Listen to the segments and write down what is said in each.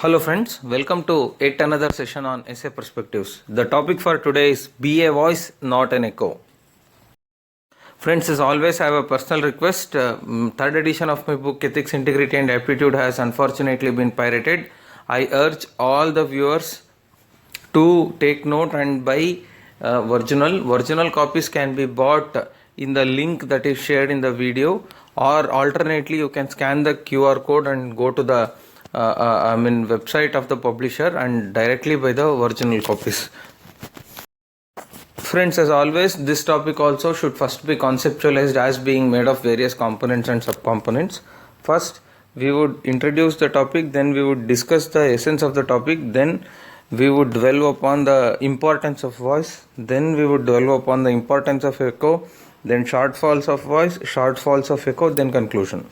Hello friends, welcome to yet another session on essay perspectives. The topic for today is be a voice, not an echo. Friends, as always, I have a personal request. Third edition of my book Ethics, Integrity and Aptitude has unfortunately been pirated. I urge all the viewers to take note and buy Original copies can be bought in the link that is shared in the video, or alternately you can scan the QR code and go to the website of the publisher and directly buy the original copies. Friends, as always, this topic also should first be conceptualized as being made of various components and subcomponents. First, we would introduce the topic, then we would discuss the essence of the topic, then we would dwell upon the importance of voice, then we would dwell upon the importance of echo, then shortfalls of voice, shortfalls of echo, then conclusion.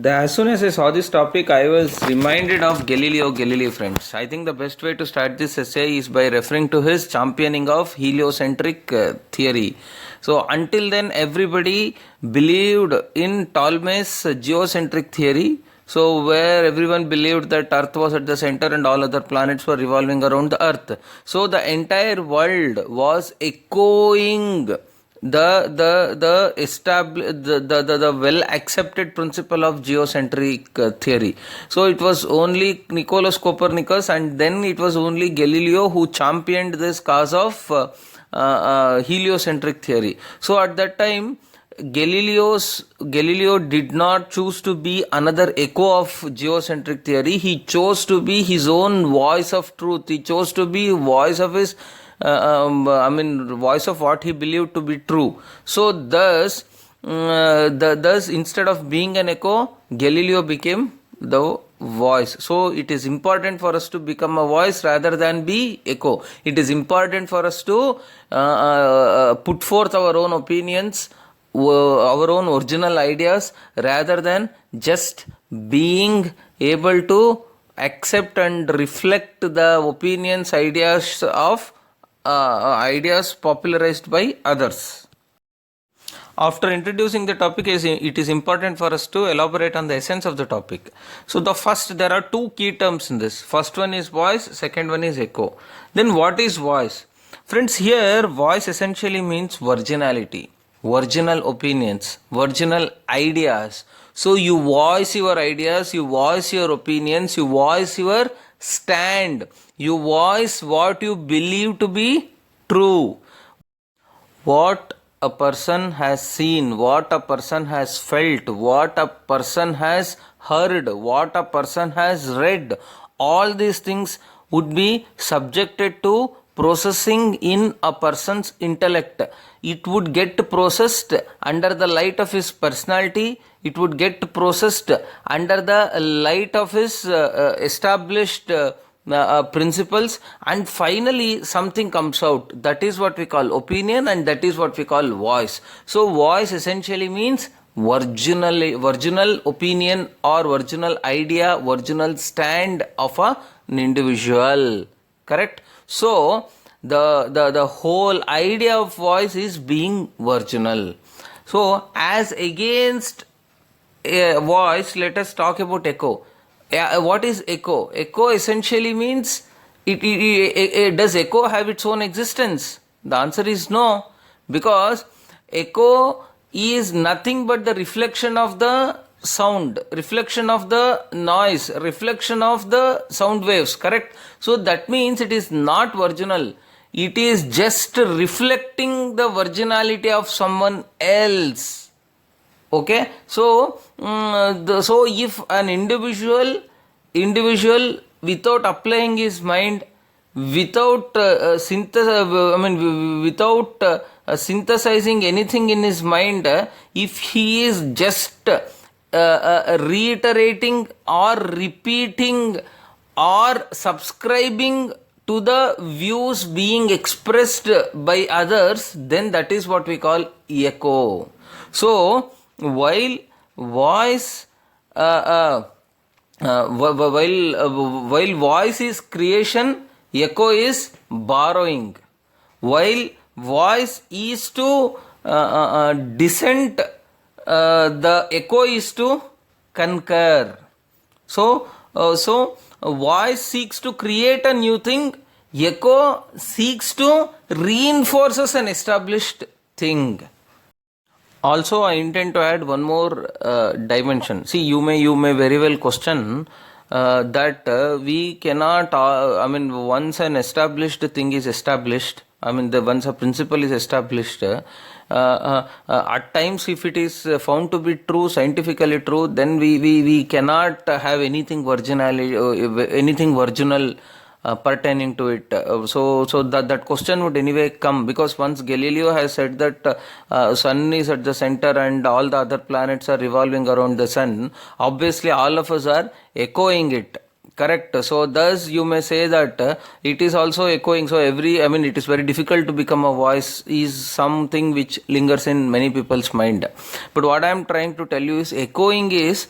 As soon as I saw this topic, I was reminded of Galileo Galilei, friends. I think the best way to start this essay is by referring to his championing of heliocentric theory. So until then, everybody believed in Ptolemy's geocentric theory. So where everyone believed that Earth was at the center and all other planets were revolving around the Earth. So the entire world was echoing the well accepted principle of geocentric theory. So it was only Nicolaus Copernicus and then it was only Galileo who championed this cause of heliocentric theory. So at that time, Galileo did not choose to be another echo of geocentric theory. He chose to be his own voice of truth. He chose to be voice of his voice of what he believed to be true. So thus instead of being an echo, Galileo became the voice. So it is important for us to become a voice rather than be echo. It is important for us to put forth our own opinions, our own original ideas, rather than just being able to accept and reflect the opinions, ideas popularized by others. After introducing the topic, it is important for us to elaborate on the essence of the topic. So there are two key terms in this. First one is voice, second one is echo. Then what is voice? Friends, here voice essentially means virginality, virginal opinions, virginal ideas. So you voice your ideas, you voice your opinions, you voice your stand, you voice what you believe to be true, what a person has seen, what a person has felt, what a person has heard, what a person has read. All these things would be subjected to processing in a person's intellect. It would get processed under the light of his personality. It would get processed under the light of his established principles, and finally something comes out. That is what we call opinion, and that is what we call voice. So voice essentially means virginal opinion or virginal idea, virginal stand of an individual. Correct? So the whole idea of voice is being virginal. So as against voice, let us talk about echo. What is echo? Echo essentially means does echo have its own existence? The answer is no, because echo is nothing but the reflection of the sound, reflection of the noise, reflection of the sound waves. Correct? So that means it is not virginal. It is just reflecting the virginality of someone else. Okay, so if an individual without applying his mind, without synthesizing anything in his mind, if he is just reiterating or repeating or subscribing to the views being expressed by others, then that is what we call echo. So while voice is creation, echo is borrowing. While voice is to dissent, the echo is to concur. So Voice seeks to create a new thing. Echo seeks to reinforces an established thing. Also, I intend to add one more dimension. See, you may very well question that we cannot. Once an established thing is established, once a principle is established, at times, if it is found to be true, scientifically true, then we cannot have anything virginal pertaining to it. So that question would anyway come, because once Galileo has said that sun is at the center and all the other planets are revolving around the sun, obviously all of us are echoing it. Correct. So thus you may say that it is also echoing. So it is very difficult to become a voice is something which lingers in many people's mind. But what I am trying to tell you is echoing is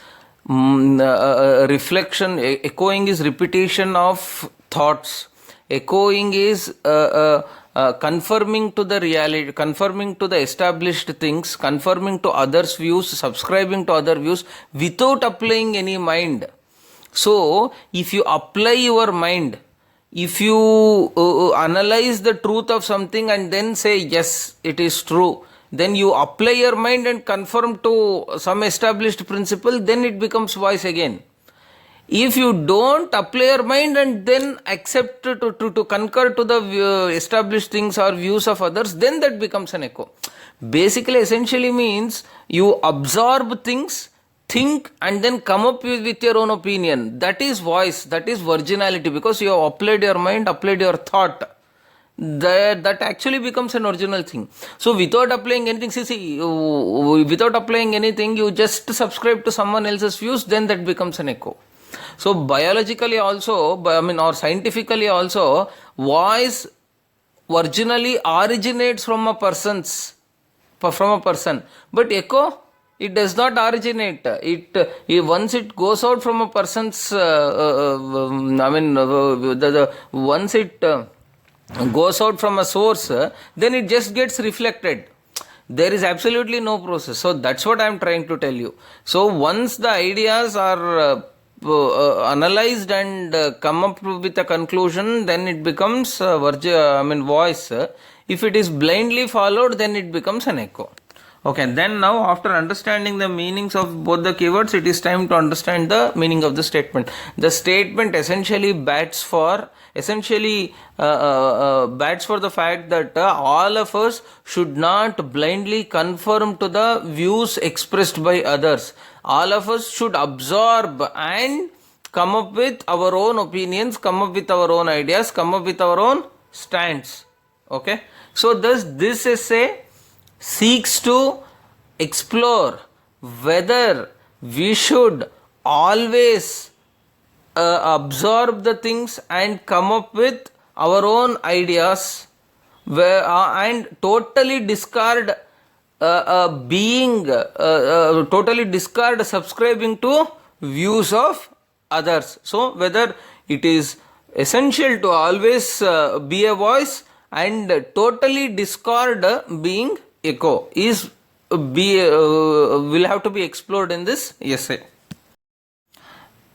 reflection. Echoing is repetition of thoughts. Echoing is confirming to the reality, confirming to the established things, confirming to others' views, subscribing to other views without applying any mind. So, if you apply your mind, if you analyze the truth of something and then say, yes, it is true, then you apply your mind and confirm to some established principle, then it becomes voice again. If you don't apply your mind and then accept to concur to the established things or views of others, then that becomes an echo. Basically, essentially means you absorb things, think and then come up with your own opinion. That is voice, that is virginality, because you have applied your mind, applied your thought. That actually becomes an original thing. So without applying anything, without applying anything, you just subscribe to someone else's views, then that becomes an echo. So biologically also, or scientifically also, voice originally originates from a person, but echo, it does not originate. Once it goes out from a person's, once it goes out from a source, then it just gets reflected. There is absolutely no process. So that's what I am trying to tell you. So once the ideas are analyzed and come up with a conclusion, then it becomes voice. If it is blindly followed, then it becomes an echo. Okay, then now after understanding the meanings of both the keywords, it is time to understand the meaning of the statement. The statement essentially bats for the fact that all of us should not blindly conform to the views expressed by others. All of us should absorb and come up with our own opinions, come up with our own ideas, come up with our own stands. Okay, so thus this essay seeks to explore whether we should always absorb the things and come up with our own ideas, and totally discard subscribing to views of others. So whether it is essential to always be a voice and totally discard being echo will have to be explored in this essay.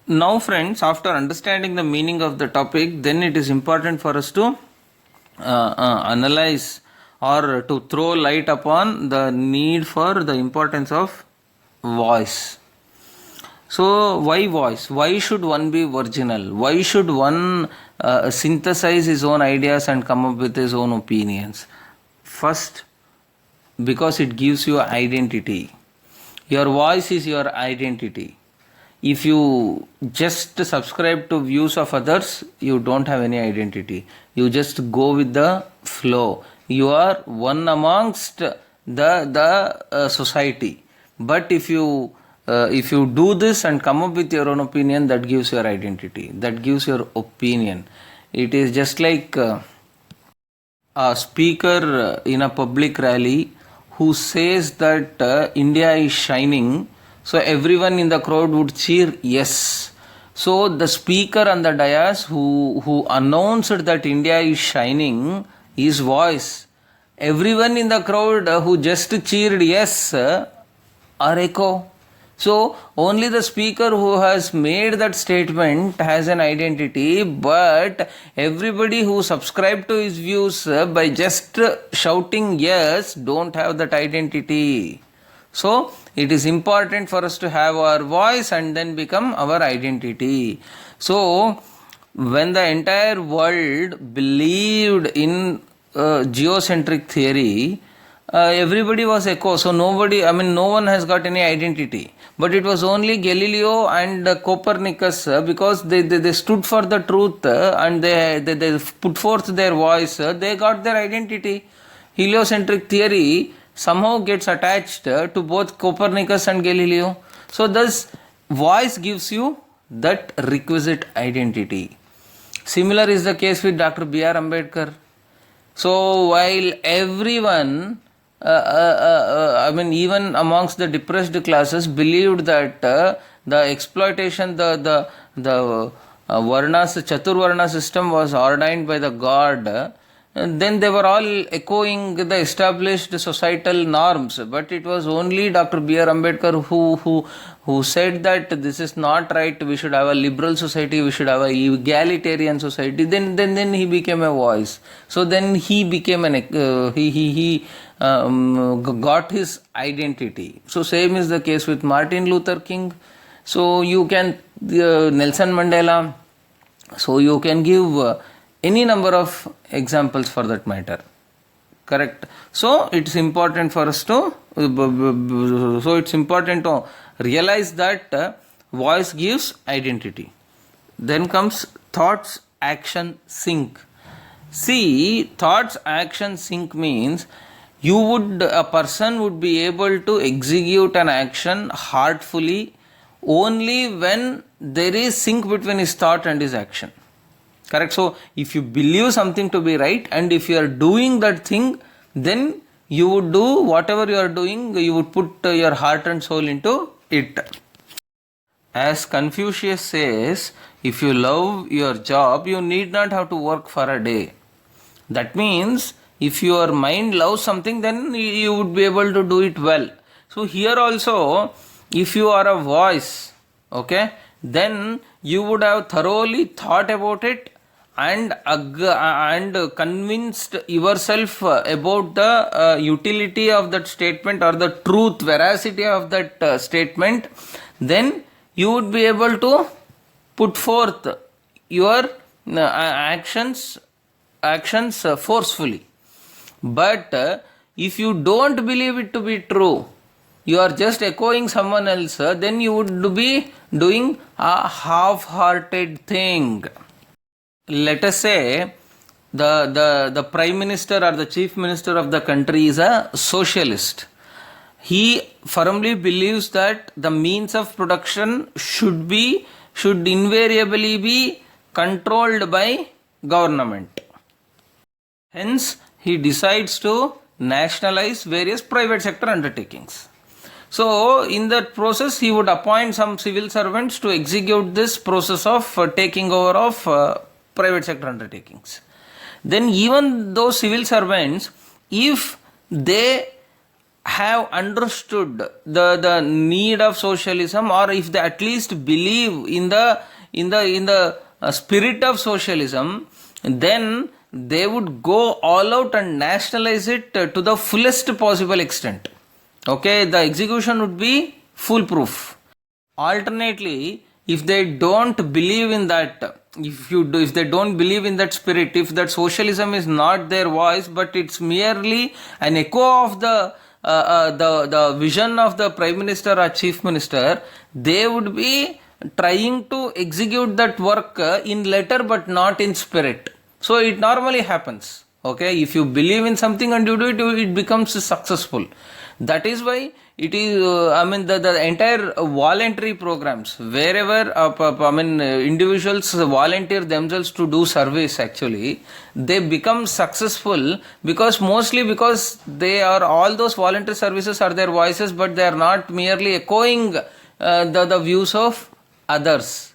Now friends, after understanding the meaning of the topic, then it is important for us to analyze or to throw light upon the need for the importance of voice. So why voice? Why should one be virginal? Why should one synthesize his own ideas and come up with his own opinions? First, because it gives you identity. Your voice is your identity. If you just subscribe to views of others, you don't have any identity. You just go with the flow. You are one amongst the society. But if you do this and come up with your own opinion, that gives your identity. That gives your opinion. It is just like a speaker in a public rally who says that India is shining, so everyone in the crowd would cheer yes. So the speaker on the dais who announced that India is shining, his voice, everyone in the crowd who just cheered yes are echo. So only the speaker who has made that statement has an identity, but everybody who subscribe to his views by just shouting yes don't have that identity. So it is important for us to have our voice and then become our identity. So when the entire world believed in geocentric theory, everybody was echo. So no one has got any identity. But it was only Galileo and Copernicus because they stood for the truth and they put forth their voice. They got their identity. Heliocentric theory somehow gets attached to both Copernicus and Galileo. So thus voice gives you that requisite identity. Similar is the case with Dr. B.R. Ambedkar. So while everyone, even amongst the depressed classes, believed that the exploitation, the Varnas, Chaturvarna system was ordained by the God, and then they were all echoing the established societal norms. But it was only Dr. B.R. Ambedkar who said that this is not right. We should have a liberal society. We should have a egalitarian society. Then he became a voice. So then he became he got his identity. So same is the case with Martin Luther King. So you can Nelson Mandela. So you can give any number of examples for that matter. Correct. So it's important for us to realize that voice gives identity. Then comes thoughts, action, sync. See, thoughts, action, sync means a person would be able to execute an action heartfully only when there is sync between his thought and his action. Correct. So if you believe something to be right and if you are doing that thing, then you would do whatever you are doing, you would put your heart and soul into it. As Confucius says, if you love your job, you need not have to work for a day. That means if your mind loves something, then you would be able to do it well. So here also, if you are a voice, okay, then you would have thoroughly thought about it and convinced yourself about the utility of that statement or the truth, veracity of that statement. Then you would be able to put forth your actions forcefully. But if you don't believe it to be true, you are just echoing someone else, then you would be doing a half-hearted thing. Let us say the Prime Minister or the Chief Minister of the country is a socialist. He firmly believes that the means of production should invariably be controlled by government. Hence, he decides to nationalize various private sector undertakings. So, in that process, he would appoint some civil servants to execute this process of taking over of private sector undertakings. Then even those civil servants, if they have understood the need of socialism, or if they at least believe in the spirit of socialism, then they would go all out and nationalize it to the fullest possible extent. Okay, the execution would be foolproof. Alternately, if they don't believe in that, if they don't believe in that spirit, if that socialism is not their voice, but it's merely an echo of the vision of the Prime Minister or Chief Minister, they would be trying to execute that work in letter but not in spirit. So it normally happens. Okay, if you believe in something and you do it, it becomes successful. That is why it is, the entire voluntary programs, wherever individuals volunteer themselves to do service, actually, they become successful mostly because all those voluntary services are their voices, but they are not merely echoing the views of others.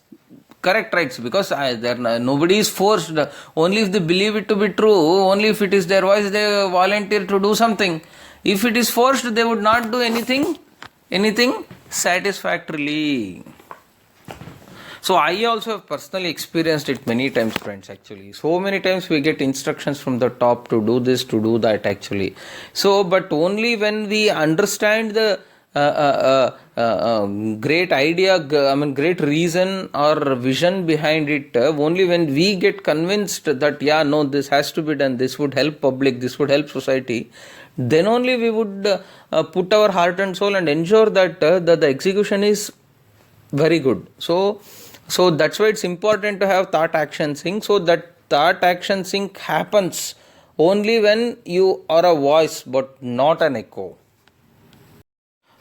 Correct, right? Because nobody is forced. Only if they believe it to be true, only if it is their voice, they volunteer to do something. If it is forced, they would not do anything satisfactorily. So I also have personally experienced it many times, friends, actually. So many times we get instructions from the top to do this, to do that, actually. So, but only when we understand the great idea, great reason or vision behind it, only when we get convinced that, yeah, no, this has to be done, this would help public, this would help society, then only we would put our heart and soul and ensure that the execution is very good. So that's why it's important to have thought action sync, so that thought action sync happens only when you are a voice but not an echo.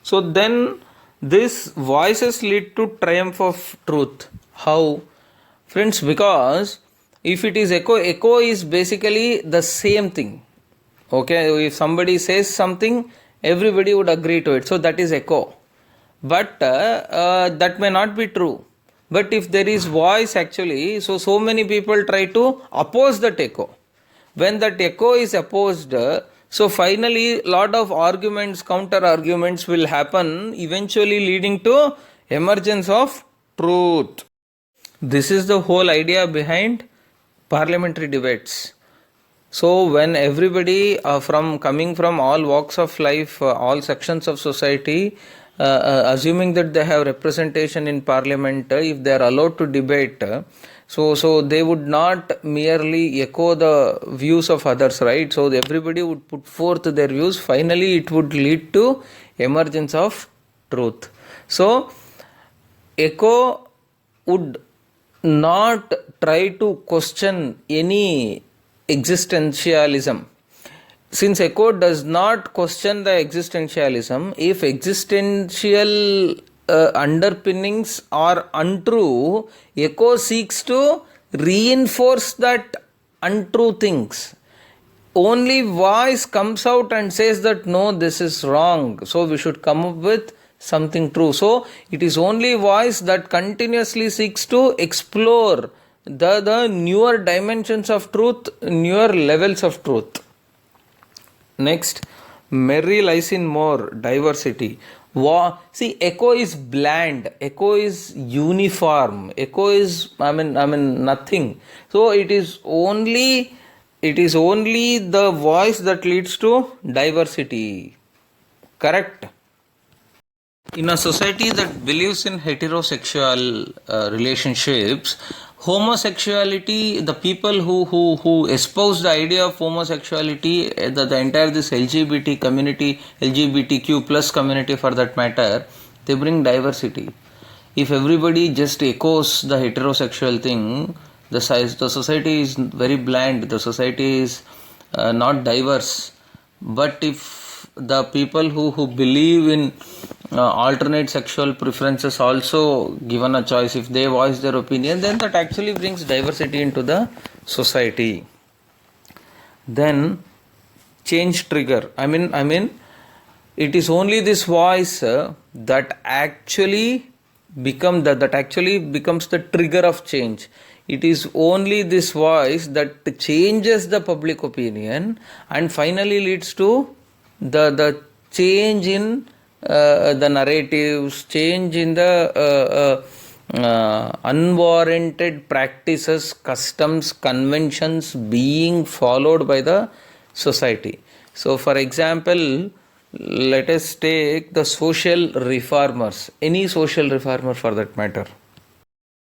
So then this voices lead to triumph of truth. How? Friends, because if it is echo is basically the same thing. Okay, if somebody says something, everybody would agree to it. So that is echo. But that may not be true. But if there is voice actually, so many people try to oppose that echo. When that echo is opposed, so finally lot of arguments, counter arguments will happen, eventually leading to emergence of truth. This is the whole idea behind parliamentary debates. So when everybody coming from all walks of life, all sections of society, assuming that they have representation in parliament, if they are allowed to debate, so they would not merely echo the views of others, right? So everybody would put forth their views. Finally, it would lead to emergence of truth. So echo would not try to question any existentialism. Since echo does not question the existentialism, if existential underpinnings are untrue, echo seeks to reinforce that untrue things. Only voice comes out and says that no, this is wrong, so we should come up with something true. So it is only voice that continuously seeks to explore the newer dimensions of truth, newer levels of truth. Next, merry lies in more diversity. See, echo is bland, echo is uniform, echo is nothing. So it is only the voice that leads to diversity. Correct? In a society that believes in heterosexual relationships, homosexuality, the people who espouse the idea of homosexuality, the entire this LGBT community, LGBTQ plus community for that matter, they bring diversity. If everybody just echoes the heterosexual thing, the society is very bland, the society is not diverse. But if the people who believe in alternate sexual preferences also given a choice, if they voice their opinion, then that actually brings diversity into the society. Then change trigger. It is only this voice that actually becomes the trigger of change. It is only this voice that changes the public opinion and finally leads to the change in the narratives, change in the unwarranted practices, customs, conventions being followed by the society. So for example, let us take the social reformers, any social reformer for that matter.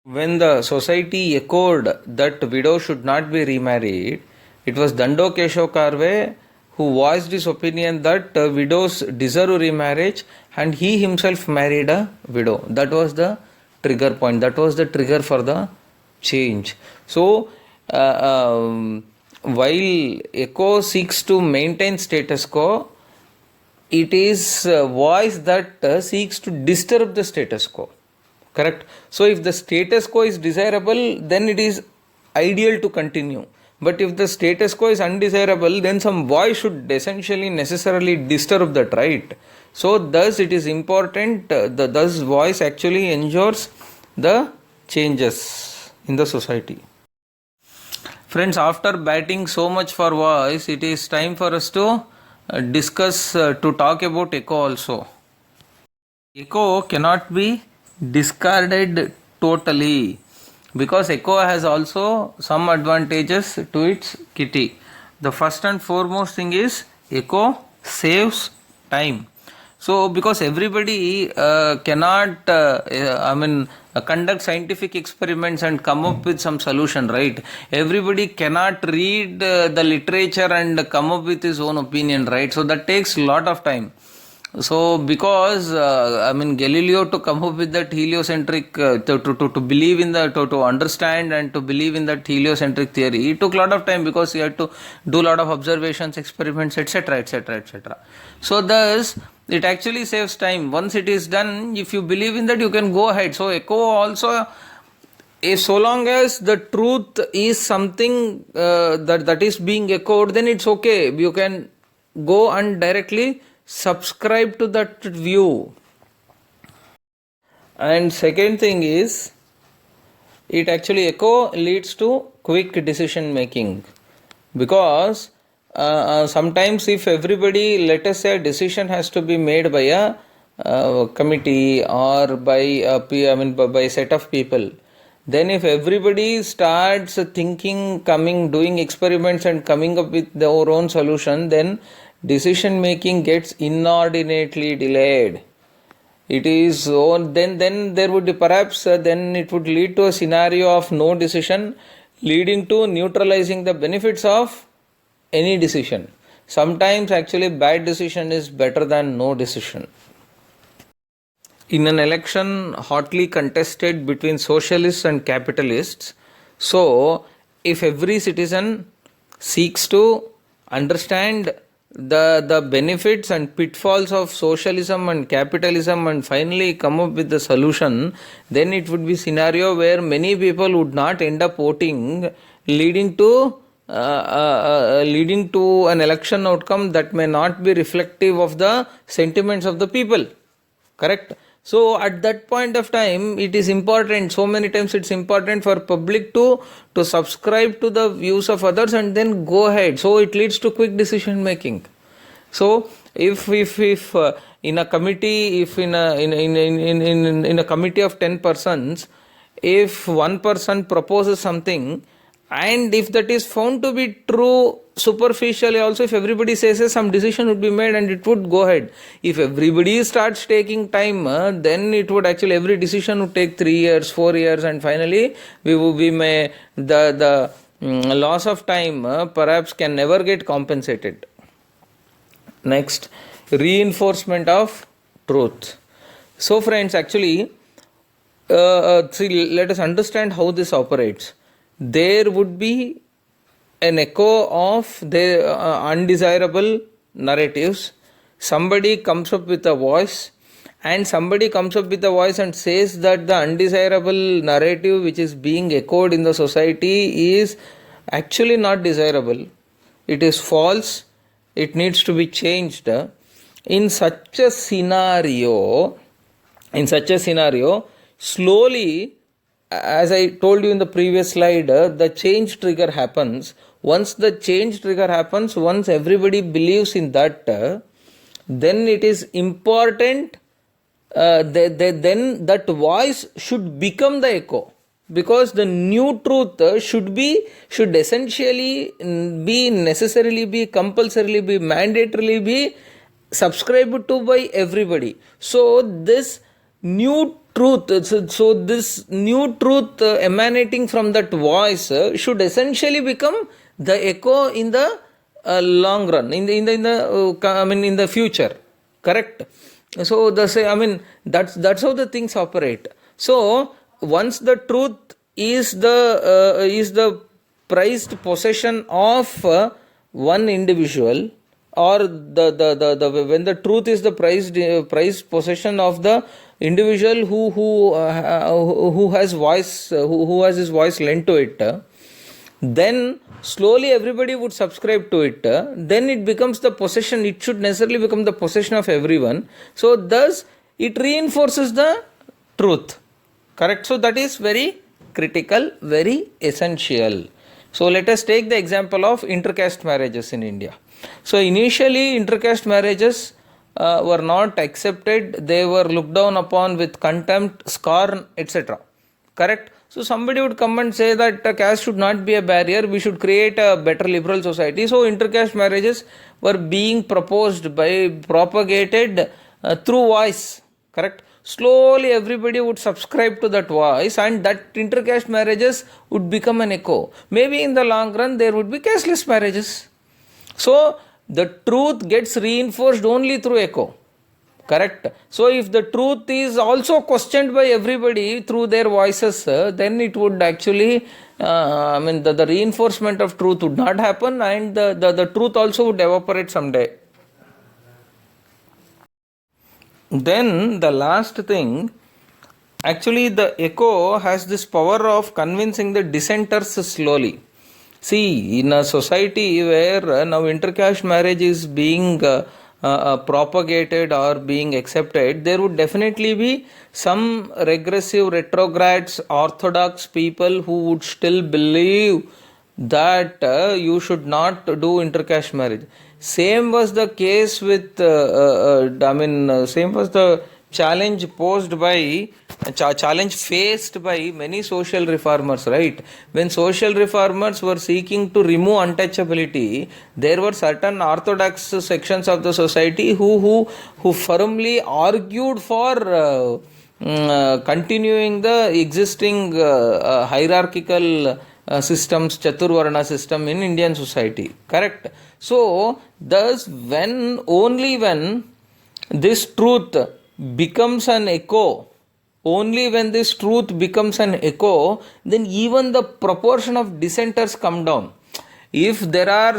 When the society echoed that widows should not be remarried, it was Dando Keshav Karve who voiced his opinion that widows deserve remarriage, and he himself married a widow. That was the trigger point. That was the trigger for the change. So while echo seeks to maintain status quo, it is a voice that seeks to disturb the status quo. Correct? So if the status quo is desirable, then it is ideal to continue. But if the status quo is undesirable, then some voice should essentially necessarily disturb that, right? So thus it is important, thus voice actually ensures the changes in the society. Friends, after batting so much for voice, it is time for us to discuss, to talk about echo also. Echo cannot be discarded totally because echo has also some advantages to its kitty. The first and foremost thing is echo saves time. So because everybody cannot conduct scientific experiments and come up with some solution, right? Everybody cannot read the literature and come up with his own opinion, right? So that takes a lot of time. So because Galileo to come up with that heliocentric to believe in the to understand and to believe in that heliocentric theory, it took a lot of time because he had to do a lot of observations, experiments, etc., etc., etc. So thus it actually saves time. Once it is done, if you believe in that, you can go ahead. So echo also, if so long as the truth is something that is being echoed, then it's okay. You can go and directly subscribe to that view. And second thing is, it actually echo leads to quick decision making, because sometimes if everybody, let us say a decision has to be made by a committee or by a set of people, then if everybody starts thinking, doing experiments and coming up with their own solution, then decision making gets inordinately delayed. It is then there would be perhaps then it would lead to a scenario of no decision, leading to neutralizing the benefits of any decision. Sometimes actually bad decision is better than no decision. In an election hotly contested between socialists and capitalists, so if every citizen seeks to understand the benefits and pitfalls of socialism and capitalism and finally come up with the solution, then it would be scenario where many people would not end up voting, leading to an election outcome that may not be reflective of the sentiments of the people. Correct? So at that point of time, it is important, so many times it's important for public to subscribe to the views of others and then go ahead. So it leads to quick decision making. So if in a committee, if in a committee of 10 persons, if one person proposes something, and if that is found to be true superficially also, if everybody says some decision would be made and it would go ahead. If everybody starts taking time, then it would actually, every decision would take 3 years, 4 years, and finally we may the loss of time perhaps can never get compensated. Next, reinforcement of truth. So friends, actually let us understand how this operates. There would be an echo of the undesirable narratives. Somebody comes up with a voice, and somebody comes up with a voice and says that the undesirable narrative which is being echoed in the society is actually not desirable. It is false. It needs to be changed. In such a scenario, slowly, as I told you in the previous slide, the change trigger happens. Once the change trigger happens, once everybody believes in that, then it is important, then that voice should become the echo. Because the new truth should essentially be, necessarily be, compulsorily be, mandatorily be subscribed to by everybody. So this new truth, this new truth emanating from that voice should essentially become the echo in the long run, in the future. Correct? So that's how the things operate. So once the truth is the prized possession of one individual, or when the truth is the prized possession of the individual who has voice, who has his voice lent to it, then slowly everybody would subscribe to it. Then it becomes the possession. It should necessarily become the possession of everyone. So thus it reinforces the truth. Correct? So that is very critical, very essential. So let us take the example of intercaste marriages in India. So initially intercaste marriages were not accepted, they were looked down upon with contempt, scorn, etc. Correct? So somebody would come and say that caste should not be a barrier, we should create a better liberal society. So intercaste marriages were being propagated through voice. Correct? Slowly everybody would subscribe to that voice, and that intercaste marriages would become an echo. Maybe in the long run there would be casteless marriages. So the truth gets reinforced only through echo. Correct? So if the truth is also questioned by everybody through their voices, then it would actually, the reinforcement of truth would not happen, and the truth also would evaporate someday. Then the last thing, actually the echo has this power of convincing the dissenters slowly. See, in a society where now intercaste marriage is being propagated or being accepted, there would definitely be some regressive, retrogrades, orthodox people who would still believe that you should not do intercaste marriage. Same was the case with, same was the challenge posed by, challenge faced by many social reformers, right? When social reformers were seeking to remove untouchability, there were certain orthodox sections of the society who firmly argued for continuing the existing hierarchical systems, Chaturvarna system in Indian society. Correct? So, thus, only when this truth becomes an echo, then even the proportion of dissenters come down. If there are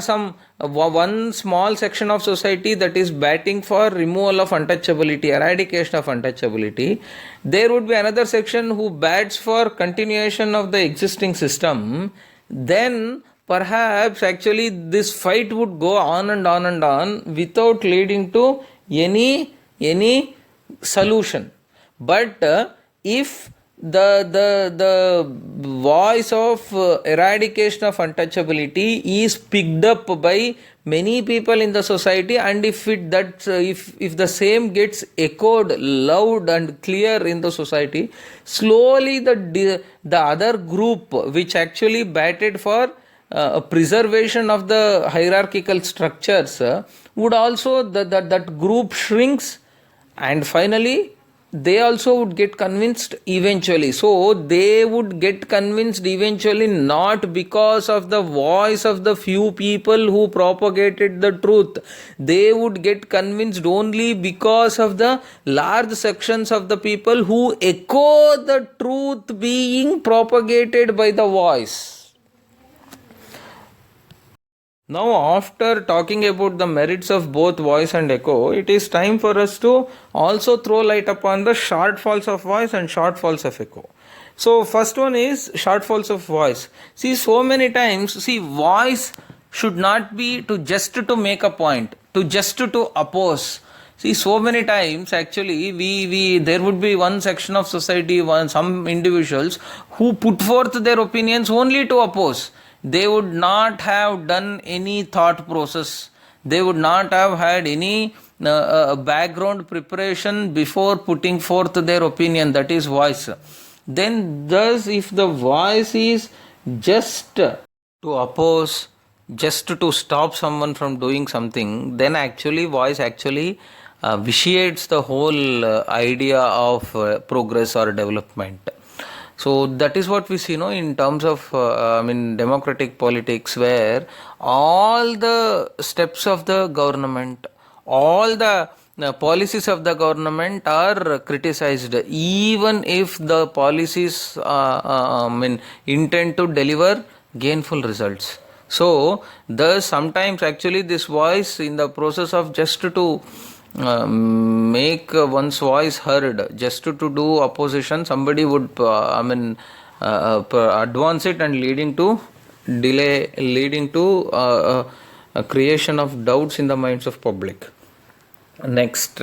one small section of society that is batting for removal of untouchability, eradication of untouchability, there would be another section who bats for continuation of the existing system, then perhaps actually this fight would go on and on and on without leading to any solution. But if the voice of eradication of untouchability is picked up by many people in the society, and if the same gets echoed loud and clear in the society, slowly the other group which actually batted for preservation of the hierarchical structures would also, that group shrinks, and finally they also would get convinced eventually. So they would get convinced eventually not because of the voice of the few people who propagated the truth. They would get convinced only because of the large sections of the people who echo the truth being propagated by the voice. Now, after talking about the merits of both voice and echo, it is time for us to also throw light upon the shortfalls of voice and shortfalls of echo. So, first one is shortfalls of voice. See, so many times, voice should not be just to make a point, just to oppose. See, so many times actually there would be one section of society, some individuals who put forth their opinions only to oppose. They would not have done any thought process. They would not have had any background preparation before putting forth their opinion, that is voice. Then thus if the voice is just to oppose, just to stop someone from doing something, then actually voice vitiates the whole idea of progress or development. So that is what we see in terms of democratic politics, where all the steps of the government, all the policies of the government are criticized, even if the policies intend to deliver gainful results. So thus sometimes actually this voice, in the process of just to make one's voice heard, just to do opposition, somebody would advance it, and leading to a creation of doubts in the minds of public. Next,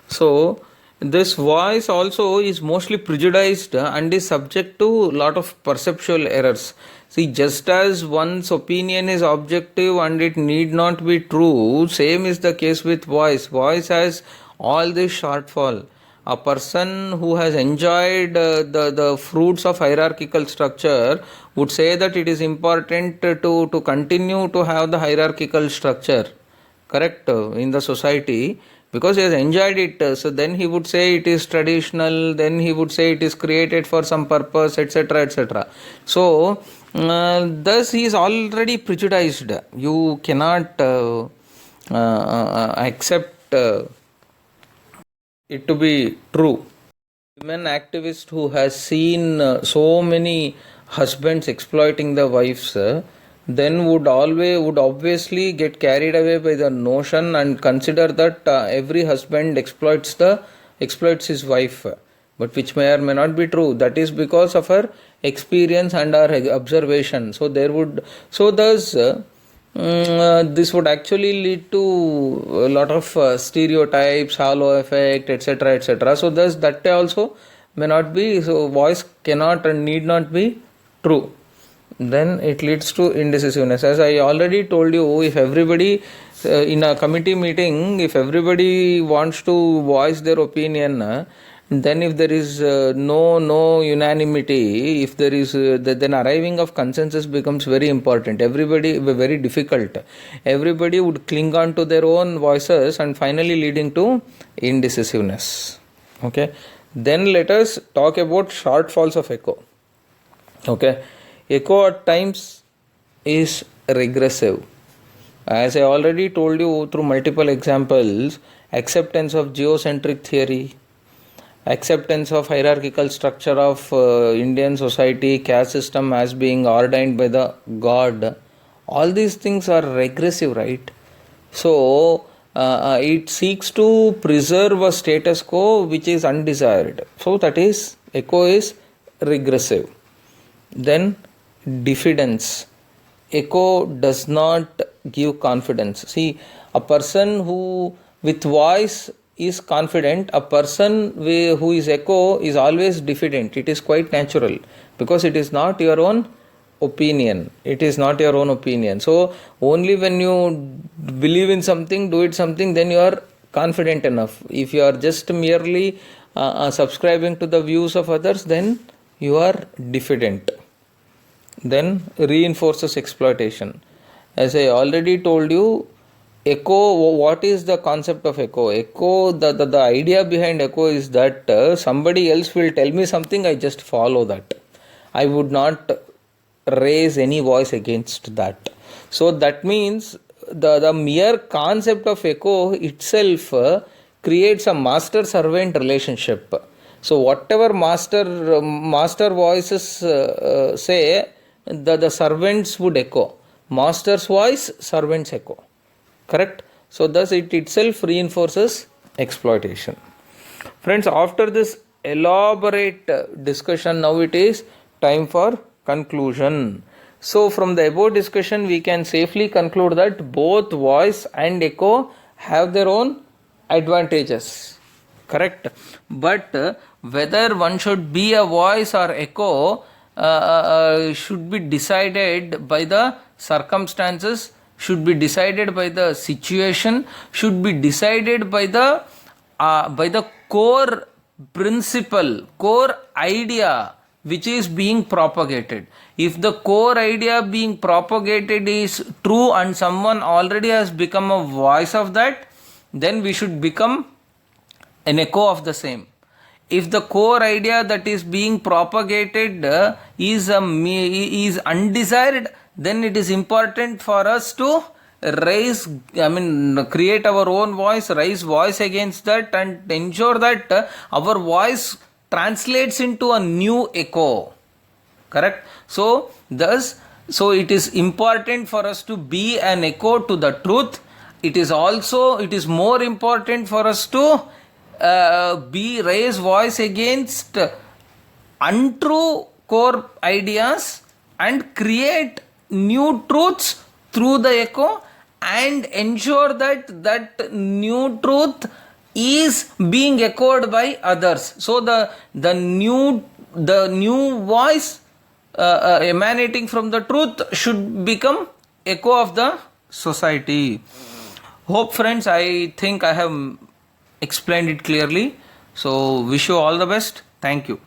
so this voice also is mostly prejudiced and is subject to lot of perceptual errors. See, just as one's opinion is objective and it need not be true, same is the case with voice. Voice has all this shortfall. A person who has enjoyed the fruits of hierarchical structure would say that it is important to continue to have the hierarchical structure, correct, in the society, because he has enjoyed it. So then he would say it is traditional, then he would say it is created for some purpose, etc., etc. So thus he is already prejudiced. You cannot accept it to be true. Women activist who has seen so many husbands exploiting the wives, then would obviously get carried away by the notion and consider that every husband exploits his wife, but which may or may not be true. That is because of her experience and our observation. So thus this would actually lead to a lot of stereotypes, halo effect, etc., etc. So thus that also may not be. So voice cannot and need not be true. Then it leads to indecisiveness. As I already told you, if everybody in a committee meeting, if everybody wants to voice their opinion, then if there is no unanimity, if there is then arriving of consensus becomes very important. Very difficult. Everybody would cling on to their own voices and finally leading to indecisiveness. Okay. Then let us talk about shortfalls of echo. Okay. Echo at times is regressive. As I already told you through multiple examples, acceptance of geocentric theory, acceptance of hierarchical structure of Indian society, caste system as being ordained by the God, all these things are regressive, right? So it seeks to preserve a status quo which is undesired. So that is, echo is regressive. Then diffidence. Echo does not give confidence. See, a person who with voice is confident, a person who is echo is always diffident. It is quite natural because it is not your own opinion. It is not your own opinion. So only when you believe in something, do it something, then you are confident enough. If you are just merely subscribing to the views of others, then you are diffident. Then reinforces exploitation. As I already told you, echo, what is the concept of echo? Echo, the idea behind echo is that somebody else will tell me something, I just follow that. I would not raise any voice against that. So that means the mere concept of echo itself creates a master-servant relationship. So whatever master voices say, the servants would echo. Master's voice, servants echo. Correct? So thus it itself reinforces exploitation. Friends, after this elaborate discussion, now it is time for conclusion. So from the above discussion, we can safely conclude that both voice and echo have their own advantages. Correct? But whether one should be a voice or echo should be decided by the circumstances, should be decided by the situation, should be decided by the core principle, core idea which is being propagated. If the core idea being propagated is true and someone already has become a voice of that, then we should become an echo of the same. If the core idea that is being propagated is undesired, then it is important for us to create our own voice, raise voice against that and ensure that our voice translates into a new echo. Correct? So it is important for us to be an echo to the truth. It is more important for us to raise voice against untrue core ideas and create new truths through the echo and ensure that new truth is being echoed by others. So the new voice emanating from the truth should become echo of the society. Hope friends, I think I have explained it clearly. So wish you all the best. Thank you.